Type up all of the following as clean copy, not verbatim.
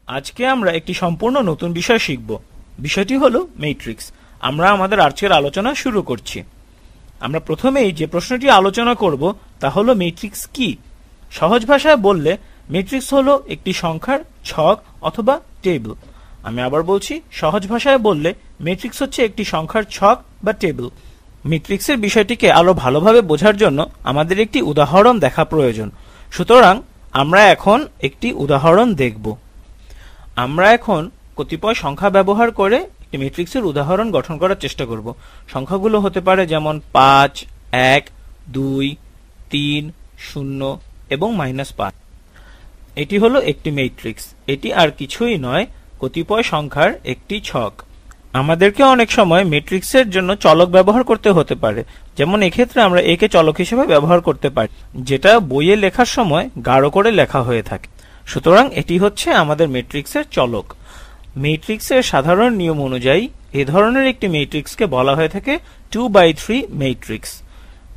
আজকে আমরা একটি সম্পূর্ণ নতুন বিষয় শিখব। বিষয়টি হলো ম্যাট্রিক্স। আমরা আমাদের আজকের আলোচনা শুরু করছি। আমরা প্রথমেই যে প্রশ্নটি আলোচনা করব তা হলো ম্যাট্রিক্স কি। সহজ ভাষায় বললে ম্যাট্রিক্স হলো একটি সংখ্যার ছক অথবা টেবিল। আমি আবার বলছি, সহজ ভাষায় বললে ম্যাট্রিক্স হচ্ছে একটি সংখ্যার ছক বা টেবিল। ম্যাট্রিক্সের বিষয়টিকে আরো ভালোভাবে বোঝার জন্য আমাদের একটি উদাহরণ দেখা প্রয়োজন। সুতরাং আমরা এখন একটি উদাহরণ দেখব। আমরা এখন কতিপয় সংখ্যা ব্যবহার করে একটি ম্যাট্রিক্সের উদাহরণ গঠন করার চেষ্টা করব। সংখ্যাগুলো হতে পারে যেমন ৫, ১, ২, ৩, ০ এবং -৫। এটি হলো একটি ম্যাট্রিক্স। এটি আর কিছুই নয়, কতিপয় সংখ্যার একটি ছক। আমাদেরকে অনেক সময় ম্যাট্রিক্সের জন্য চলক ব্যবহার করতে হতে পারে। যেমন এক্ষেত্রে আমরা একে চলক হিসেবে ব্যবহার করতে পারি, যেটা বইয়ে লেখার সময় গাঢ় করে লেখা হয়ে থাকে। সুতরাং এটি হচ্ছে আমাদের ম্যাট্রিক্সের চলক। ম্যাট্রিক্সের সাধারণ নিয়ম অনুযায়ী এ ধরনের একটি ম্যাট্রিক্সকে বলা হয়ে থাকে 2/3 ম্যাট্রিক্স।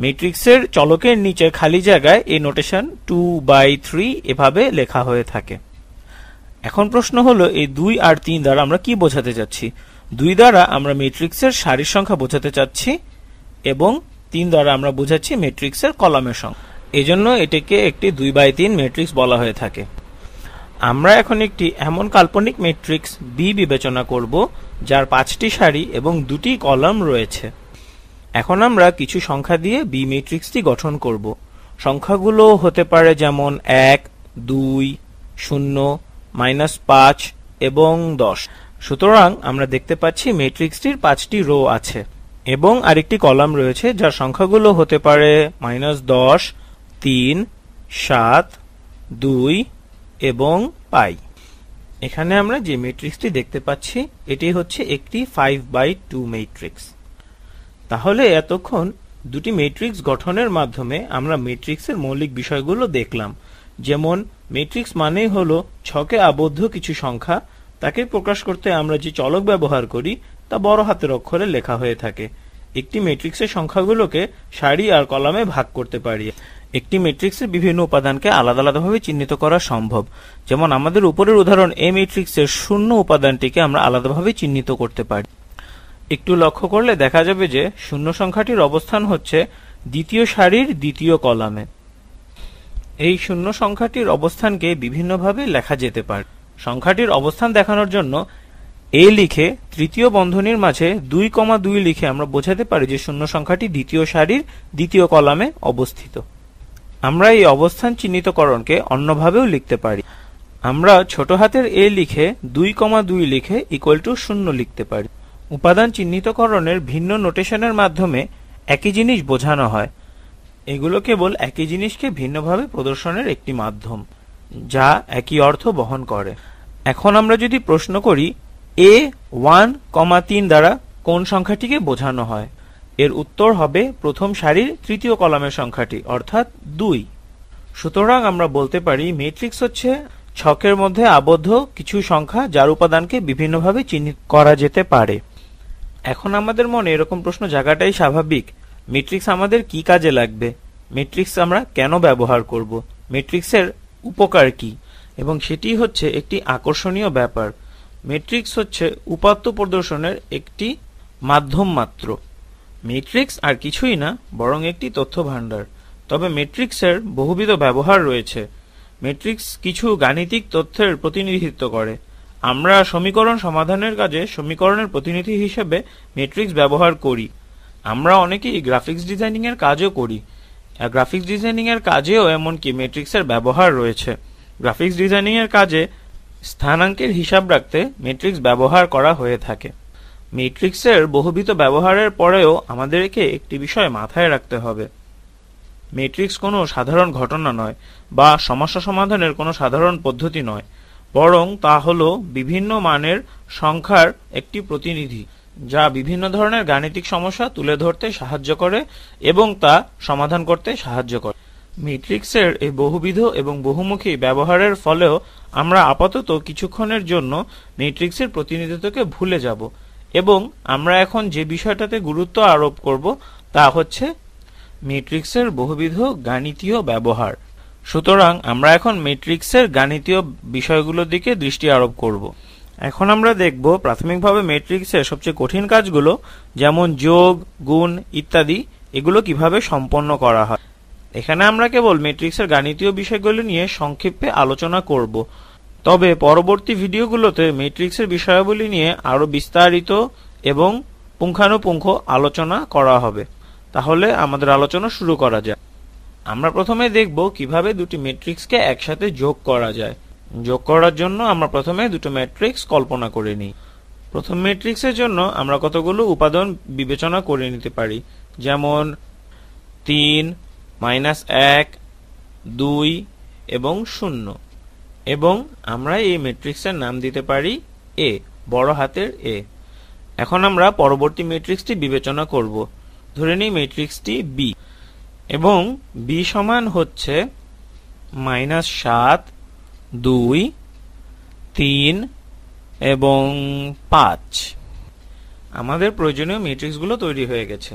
ম্যাট্রিক্সের চলকের নিচে খালি জায়গায় এই নোটেশন 2/3 এভাবে লেখা হয়ে থাকে। এখন প্রশ্ন হলো, এই ২ আর ৩ দ্বারা আমরা কি বোঝাতে চাচ্ছি? ২ দ্বারা আমরা ম্যাট্রিক্সের সারির সংখ্যা বোঝাতে চাচ্ছি এবং ৩ দ্বারা আমরা বোঝাচ্ছি ম্যাট্রিক্সের কলামের সংখ্যা। এজন্য এটিকে একটি 2/3 ম্যাট্রিক্স বলা হয়ে থাকে। আমরা এখন একটি এমন কাল্পনিক ম্যাট্রিক্স বি বিবেচনা করব যার ৫টি সারি এবং ২টি কলাম রয়েছে। এখন আমরা কিছু সংখ্যা দিয়ে বি ম্যাট্রিক্সটি গঠন করব। সংখ্যাগুলো হতে পারে যেমন ১, ২, ০, -৫ এবং ১০। সুতরাং আমরা দেখতে পাচ্ছি ম্যাট্রিক্সটির ৫টি রো আছে এবং আরেকটি কলাম রয়েছে যার সংখ্যাগুলো হতে পারে -১০, ৩, ৭, ২ এবং পাই। এখানে আমরা যে ম্যাট্রিক্সটি দেখতে পাচ্ছি এটি হচ্ছে একটি 5/2 ম্যাট্রিক্স। তাহলে এতক্ষণ দুটি ম্যাট্রিক্স গঠনের মাধ্যমে আমরা ম্যাট্রিক্সের মৌলিক বিষয়গুলো দেখলাম। যেমন ম্যাট্রিক্স মানেই হলো ছকে আবদ্ধ কিছু সংখ্যা, তাকে প্রকাশ করতে আমরা যে চলক ব্যবহার করি তা বড় হাতের অক্ষরে লেখা হয়ে থাকে। একটি ম্যাট্রিক্সের সংখ্যাগুলোকে সারি আর কলামে ভাগ করতে পারি। একটি ম্যাট্রিক্সের বিভিন্ন উপাদানকে আলাদা আলাদাভাবে চিহ্নিত করা সম্ভব। যেমন আমাদের উপরের উদাহরণ, এই ম্যাট্রিক্সের ০ উপাদানটিকে আমরা আলাদাভাবে চিহ্নিত করতে পারি। একটু লক্ষ্য করলে দেখা যাবে যে ০ সংখ্যাটির অবস্থান হচ্ছে দ্বিতীয় সারির দ্বিতীয় কলামে। এই ০ সংখ্যাটির অবস্থানকে বিভিন্নভাবে লেখা যেতে পারে। সংখ্যাটির অবস্থান দেখানোর জন্য এ লিখে তৃতীয় বন্ধনীর মাঝে ২,২ লিখে আমরা বোঝাতে পারি যে ০ সংখ্যাটি দ্বিতীয় সারির দ্বিতীয় কলামে অবস্থিত। আমরা এই অবস্থান চিহ্নিতকরণকে অন্যভাবেও লিখতে পারি। আমরা ছোট হাতের এ লিখে ২,২ লিখে =0 লিখতে পারি। উপাদান চিহ্নিতকরণের ভিন্ন নোটেশনের মাধ্যমে একই জিনিস বোঝানো হয়। এগুলো কেবল একই জিনিসকে ভিন্নভাবে প্রদর্শনের একটি মাধ্যম, যা একই অর্থ বহন করে। এখন আমরা যদি প্রশ্ন করি A1,৩ দ্বারা কোন সংখ্যাটিকে বোঝানো হয়, এর উত্তর হবে প্রথম সারির তৃতীয় কলামের সংখ্যাটি, অর্থাৎ ২। সুতরাং আমরা বলতে পারি ম্যাট্রিক্স হচ্ছে ছকের মধ্যে আবদ্ধ কিছু সংখ্যা যার উপাদানকে বিভিন্নভাবে চিহ্নিত করা যেতে পারে। এখন আমাদের মনে এরকম প্রশ্ন জাগাটাই স্বাভাবিক, ম্যাট্রিক্স আমাদের কি কাজে লাগবে, ম্যাট্রিক্স আমরা কেন ব্যবহার করব, ম্যাট্রিক্সের উপকার কি? এবং সেটি হচ্ছে একটি আকর্ষণীয় ব্যাপার। ম্যাট্রিক্স হচ্ছে উপাত্ত প্রদর্শনের একটি মাধ্যম মাত্র। ম্যাট্রিক্স আর কিছুই না, বরং একটি তথ্য ভাণ্ডার। তবে ম্যাট্রিক্সের বহুবিধ ব্যবহার রয়েছে। ম্যাট্রিক্স কিছু গাণিতিক তথ্যের প্রতিনিধিত্ব করে। আমরা সমীকরণ সমাধানের কাজে সমীকরণের প্রতিনিধি হিসেবে ম্যাট্রিক্স ব্যবহার করি। আমরা অনেকেই গ্রাফিক্স ডিজাইনিং এর কাজও করি। গ্রাফিক্স ডিজাইনিং এর কাজেও এমনকি ম্যাট্রিক্সের ব্যবহার রয়েছে। গ্রাফিক্স ডিজাইনিং এর কাজে স্থানাঙ্কের হিসাব রাখতে ম্যাট্রিক্স ব্যবহার করা হয়ে থাকে। ম্যাট্রিক্সের বহুবিধ ব্যবহারের পরেও আমাদেরকে একটি বিষয় মাথায় রাখতে হবে। ম্যাট্রিক্স কোনো সাধারণ ঘটনা নয় বা সমস্যা সমাধানের কোনো সাধারণ পদ্ধতি নয়, বরং তা হলো বিভিন্ন মানের সংখ্যার একটি প্রতিনিধি, যা বিভিন্ন ধরনের গাণিতিক সমস্যা তুলে ধরতে সাহায্য করে এবং তা সমাধান করতে সাহায্য করে। ম্যাট্রিক্সের এই বহুবিধ এবং বহুমুখী ব্যবহারের ফলেও আমরা আপাতত কিছুক্ষণের জন্য ম্যাট্রিক্সের প্রতিনিধিত্বকে ভুলে যাব এবং আমরা এখন যে বিষয়টাতে গুরুত্ব আরোপ করব তা হচ্ছে ম্যাট্রিক্সের বহুবিধ গাণিতীয় ব্যবহার। সুতরাং আমরা এখন ম্যাট্রিক্সের গাণিতীয় বিষয়গুলোর দিকে দৃষ্টি আরোপ করব। এখন আমরা দেখব প্রাথমিকভাবে ম্যাট্রিক্সের সবচেয়ে কঠিন কাজগুলো, যেমন যোগ, গুণ ইত্যাদি, এগুলো কিভাবে সম্পন্ন করা হয়। এখানে আমরা কেবল ম্যাট্রিক্সের গাণিতীয় বিষয়গুলো নিয়ে সংক্ষেপে আলোচনা করব, তবে পরবর্তী ভিডিওগুলোতে ম্যাট্রিক্সের বিষয়াবলী নিয়ে আরো বিস্তারিত এবং পুঙ্খানুপুঙ্খ আলোচনা করা হবে। তাহলে আমাদের আলোচনা শুরু করা যায়। আমরা প্রথমে দেখব কিভাবে দুটি ম্যাট্রিক্সকে একসাথে যোগ করা যায়। যোগ করার জন্য আমরা প্রথমে দুটো ম্যাট্রিক্স কল্পনা করে নিই। প্রথম ম্যাট্রিক্সের জন্য আমরা কতগুলো উপাদান বিবেচনা করে নিতে পারি, যেমন 3, -1, 2 এবং 0, এবং আমরা এই ম্যাট্রিক্সের নাম দিতে পারি এ, বড় হাতের এ। এখন আমরা পরবর্তী ম্যাট্রিক্সটি বিবেচনা করব। ধরে নিই ম্যাট্রিক্সটি বি, এবং বি সমান হচ্ছে -7, 2, 3 এবং 5। আমাদের প্রয়োজনীয় ম্যাট্রিক্সগুলো তৈরি হয়ে গেছে।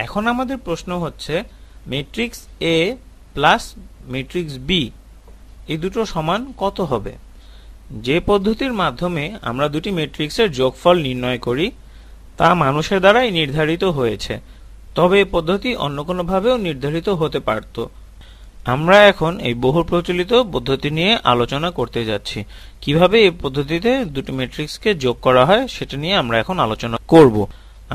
এখন আমাদের প্রশ্ন হচ্ছে ম্যাট্রিক্স এ প্লাস ম্যাট্রিক্স বি এই দুটো সমান কত হবে। যে পদ্ধতির মাধ্যমে আমরা দুটি ম্যাট্রিক্সের যোগফল নির্ণয় করি তা মানুষের দ্বারাই নির্ধারিত হয়েছে, তবে এই পদ্ধতি অন্য কোনোভাবেও নির্ধারিত হতে পারত। আমরা এখন এই বহু প্রচলিত পদ্ধতি নিয়ে আলোচনা করতে যাচ্ছি। কিভাবে এই পদ্ধতিতে দুটি ম্যাট্রিক্সকে যোগ করা হয় সেটা নিয়ে আমরা এখন আলোচনা করব।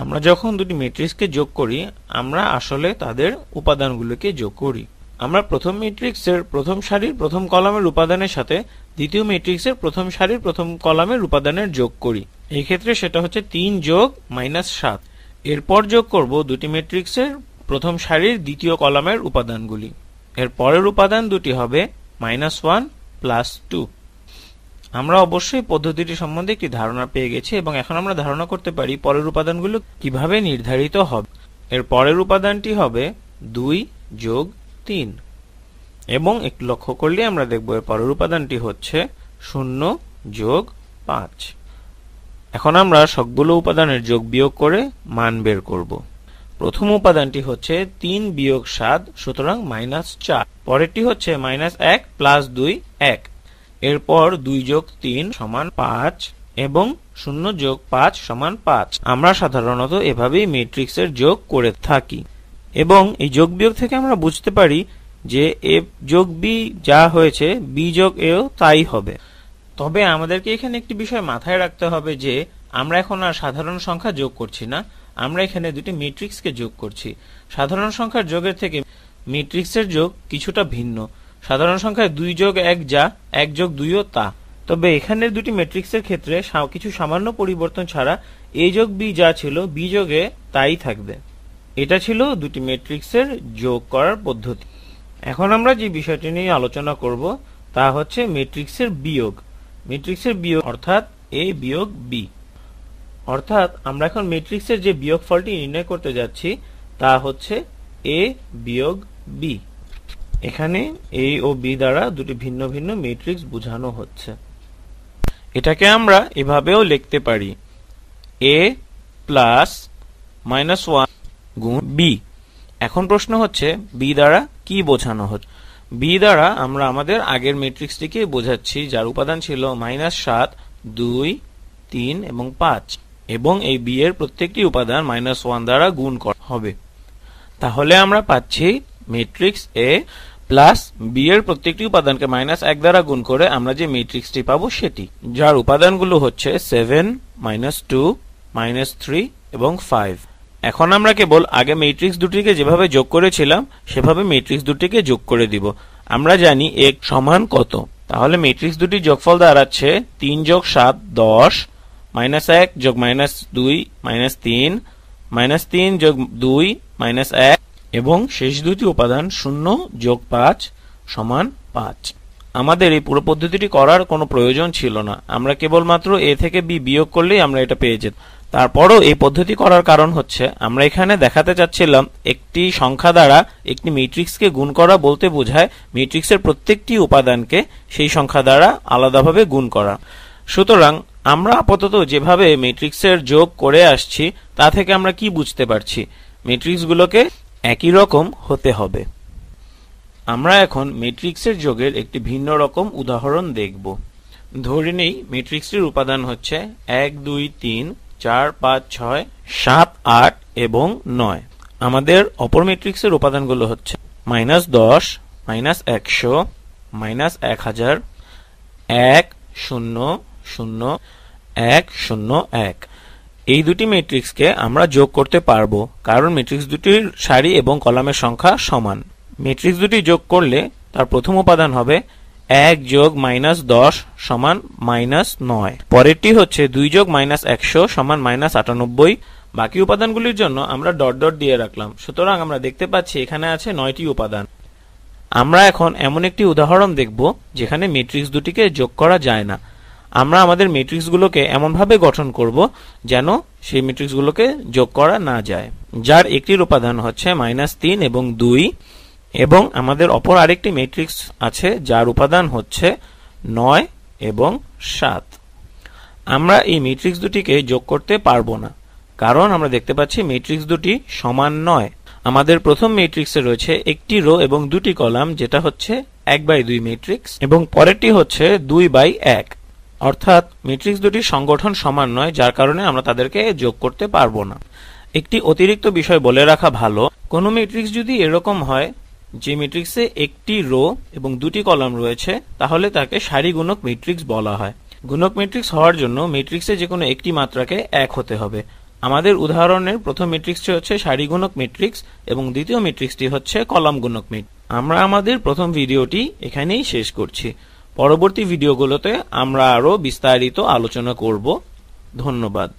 আমরা যখন দুটি ম্যাট্রিক্সকে যোগ করি আমরা আসলে তাদের উপাদানগুলোকে যোগ করি। আমরা প্রথম ম্যাট্রিক্সের প্রথম সারির প্রথম কলামের উপাদানের সাথে দ্বিতীয় ম্যাট্রিক্সের প্রথম সারির প্রথম কলামের উপাদানের যোগ করি। এই ক্ষেত্রে সেটা হচ্ছে 3 যোগ -7। এরপর যোগ করব দুটি ম্যাট্রিক্সের প্রথম সারির দ্বিতীয় কলামের উপাদানগুলি। এর পরের উপাদান দুটি হবে -1 + 2। আমরা অবশ্যই পদ্ধতিটি সম্বন্ধে একটি ধারণা পেয়ে গেছি, এবং এখন আমরা ধারণা করতে পারি পরের উপাদানগুলো কিভাবে নির্ধারিত হবে। এর পরের উপাদানটি হবে 2 যোগ 3, এবং একটু লক্ষ্য করলে আমরা দেখব এর পরের উপাদানটি হচ্ছে 0 যোগ 5। এখন আমরা সবগুলো উপাদানের যোগ বিয়োগ করে মান বের করব। প্রথম উপাদানটি হচ্ছে 3 বিয়োগ 7, সুতরাং -4। পরেরটি হচ্ছে -1 + 2 1। এরপর 2 যোগ 3 সমান 5, এবং 0 যোগ 5 সমান 5। আমরা সাধারণত এভাবেই ম্যাট্রিক্সের যোগ করে থাকি, এবং এই যোগ বিয়োগ থেকে আমরা বুঝতে পারি যে এ যোগ বি যা হয়েছে বি যোগ এও তাই হবে। তবে আমাদেরকে এখানে একটি বিষয় মাথায় রাখতে হবে যে আমরা এখন আর সাধারণ সংখ্যা যোগ করছি না, আমরা এখানে দুটি ম্যাট্রিক্সকে যোগ করছি। সাধারণ সংখ্যার যোগের থেকে ম্যাট্রিক্সের যোগ কিছুটা ভিন্ন। সাধারণ সংখ্যায় 2 যোগ 1 যা, 1 যোগ 2ও তা। তবে এখানের দুটি ম্যাট্রিক্সের ক্ষেত্রে কিছু সামান্য পরিবর্তন ছাড়া এ যোগ বি যা ছিল বি যোগে তাই থাকবে। এটা ছিল দুটি ম্যাট্রিক্সের যোগ করার পদ্ধতি। এখন আমরা যে বিষয়টি নিয়ে আলোচনা করব তা হচ্ছে ম্যাট্রিক্সের বিয়োগ। ম্যাট্রিক্সের বিয়োগ অর্থাৎ এ বিয়োগ বি। অর্থাৎ আমরা এখন ম্যাট্রিক্সের যে বিয়োগফলটি নির্ণয় করতে যাচ্ছি তা হচ্ছে এ বিয়োগ বি। এখানে এ ও বি দ্বারা দুটি ভিন্ন ভিন্ন ম্যাট্রিক্স বোঝানো হচ্ছে। এটাকে আমরা এভাবেও লিখতে পারি এ প্লাস -1 গুণ বি। এখন প্রশ্ন হচ্ছে বি দ্বারা কি বোঝানো হচ্ছে। বি দ্বারা আমরা আমাদের আগের ম্যাট্রিক্সটিকে বোঝাচ্ছি যার উপাদান ছিল -7, 2, 3 এবং 5, এবং এই বি এর প্রত্যেকটি উপাদান -1 দ্বারা গুণ করা হবে। তাহলে আমরা পাচ্ছি ম্যাট্রিক্স এ প্লাস বি এর প্রত্যেকটি উপাদানকে -1 দ্বারা গুণ করে আমরা যে ম্যাট্রিক্সটি পাবো সেটি, যার উপাদানগুলো হচ্ছে 7, -2, -3 এবং 5। এখন আমরা কেবল আগে ম্যাট্রিক্স দুটিকে যেভাবে যোগ করেছিলাম সেভাবে ম্যাট্রিক্স দুটিকে যোগ করে দিব। আমরা জানি এক সমান কত, তাহলে ম্যাট্রিক্স দুটির যোগফল দাঁড়াচ্ছে 3 যোগ 7 10, -1 যোগ -2 -3, -3 যোগ 2 -1, এবং শেষ দুটি উপাদান 0 যোগ 5 সমান 5। আমাদের এই পুরো পদ্ধতিটি করার কোনো প্রয়োজন ছিল না, আমরা কেবলমাত্র এ থেকে বি বিয়োগ করলেই আমরা এটা পেয়ে যেতাম। তারপরও এই পদ্ধতি করার কারণ হচ্ছে আমরা এখানে দেখাতে চাচ্ছিলাম একটি সংখ্যা দ্বারা একটি ম্যাট্রিক্সকে গুণ করা বলতে বোঝায় ম্যাট্রিক্সের প্রত্যেকটি উপাদানকে সেই সংখ্যা দ্বারা আলাদাভাবে গুণ করা। সুতরাং আমরা আপাতত যেভাবে ম্যাট্রিক্সের যোগ করে আসছি তা থেকে আমরা কি বুঝতে পারছি, ম্যাট্রিক্সগুলোকে একই রকম হতে হবে। আমরা এখন ম্যাট্রিক্সের যোগের একটি ভিন্ন রকম উদাহরণ দেখব। ধরে নেই ম্যাট্রিক্সটির উপাদান হচ্ছে 1 2 3 4 5 6 7 8 এবং 9। আমাদের অপর ম্যাট্রিক্সের উপাদানগুলো হচ্ছে -10 -100 -1000 1 0 0 1 0 1। এই দুটি ম্যাট্রিক্সকে আমরা যোগ করতে পারবো কারণ ম্যাট্রিক্স দুটির সারি এবং কলামের সংখ্যা সমান। ম্যাট্রিক্স দুটি যোগ করলে তার প্রথম উপাদান হবে 1 যোগ -10 সমান -9। পরেরটি হচ্ছে 2 যোগ -100 সমান -98। বাকি উপাদানগুলির জন্য আমরা ডট ডট দিয়ে রাখলাম। সুতরাং আমরা দেখতে পাচ্ছি এখানে আছে 9টি উপাদান। আমরা এখন এমন একটি উদাহরণ দেখব যেখানে ম্যাট্রিক্স দুটিকে যোগ করা যায় না। আমরা আমাদের ম্যাট্রিক্সগুলোকে এমনভাবে গঠন করব যেন সেই ম্যাট্রিক্সগুলোকে যোগ করা না যায়, যার একটির উপাদান হচ্ছে -3 এবং 2 এবং আমাদের অপর আরেকটি ম্যাট্রিক্স আছে যার উপাদান হচ্ছে 9 এবং 7। আমরা এই ম্যাট্রিক্স দুটিকে যোগ করতে পারবো না কারণ আমরা দেখতে পাচ্ছি ম্যাট্রিক্স দুটি সমান নয়। আমাদের প্রথম ম্যাট্রিক্সে রয়েছে একটি রো এবং দুটি কলাম, যেটা হচ্ছে 1/2 ম্যাট্রিক্স, এবং পরেরটি হচ্ছে 2/1। অর্থাৎ ম্যাট্রিক্স দুটির সংগঠন সমান নয়, যার কারণে আমরা তাদেরকে যোগ করতে পারবো না। একটি অতিরিক্ত বিষয় বলে রাখা ভালো, কোনো ম্যাট্রিক্স যদি এরকম হয় যে ম্যাট্রিক্সে একটি রো এবং দুটি কলাম রয়েছে, তাহলে তাকে সারি গুণক ম্যাট্রিক্স বলা হয়। গুণক ম্যাট্রিক্স হওয়ার জন্য ম্যাট্রিক্সে যে কোনো একটি মাত্রাকে 1 হতে হবে। আমাদের উদাহরণের প্রথম ম্যাট্রিক্সটি হচ্ছে সারি গুণক ম্যাট্রিক্স এবং দ্বিতীয় ম্যাট্রিক্সটি হচ্ছে কলাম গুণক ম্যাট্রিক্স। আমরা আমাদের প্রথম ভিডিওটি এখানেই শেষ করছি। পরবর্তী ভিডিওগুলোতে আমরা আরো বিস্তারিত আলোচনা করব। ধন্যবাদ।